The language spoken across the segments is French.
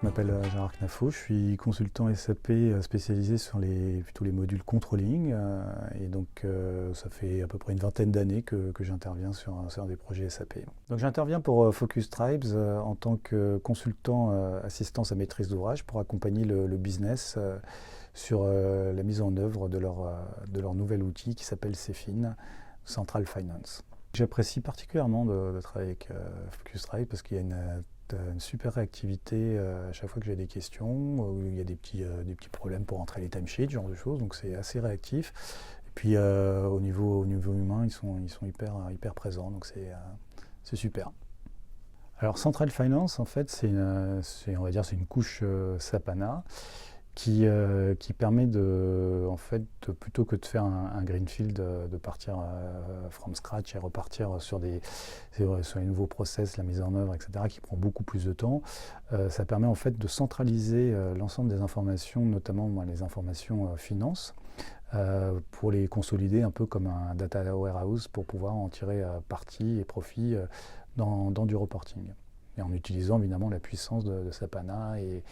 m'appelle Gérard Knafo, je suis consultant SAP spécialisé sur plutôt les modules controlling et donc ça fait à peu près une vingtaine d'années que j'interviens sur des projets SAP. Donc j'interviens pour Focus Tribes en tant que consultant assistance à maîtrise d'ouvrage pour accompagner le business sur la mise en œuvre de leur nouvel outil qui s'appelle CFIN, Central Finance. J'apprécie particulièrement de travailler avec Focus Tribes parce qu'il y a une super réactivité à chaque fois que j'ai des questions, où il y a des petits problèmes pour entrer les timesheets, ce genre de choses, donc c'est assez réactif. Et puis au niveau humain, ils sont hyper présents, donc c'est super. Alors Central Finance, en fait, c'est une couche SAP HANA qui permet plutôt que de faire un greenfield, de partir from scratch et repartir sur les nouveaux process, la mise en œuvre, etc., qui prend beaucoup plus de temps. Ça permet en fait de centraliser l'ensemble des informations, notamment les informations finance, pour les consolider un peu comme un data warehouse pour pouvoir en tirer parti et profit dans du reporting. Et en utilisant évidemment la puissance de SAP HANA et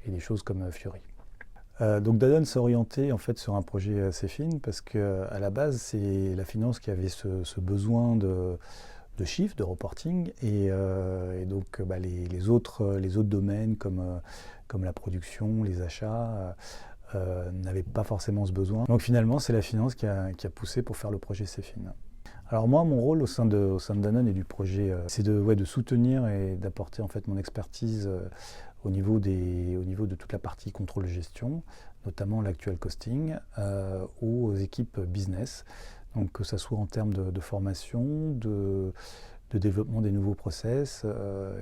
des choses comme Fiori. Donc Danone s'est orienté en fait sur un projet CFIN parce qu'à la base c'est la finance qui avait ce besoin de chiffres, de reporting et donc les autres domaines comme la production, les achats n'avaient pas forcément ce besoin. Donc finalement c'est la finance qui a poussé pour faire le projet CFIN. Alors moi, mon rôle au sein de Danone et du projet, c'est de soutenir et d'apporter en fait mon expertise au niveau de toute la partie contrôle gestion, notamment l'actual costing, aux équipes business. Donc que ce soit en termes de formation, de développement des nouveaux process,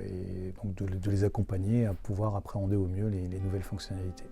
et donc de les accompagner à pouvoir appréhender au mieux les nouvelles fonctionnalités.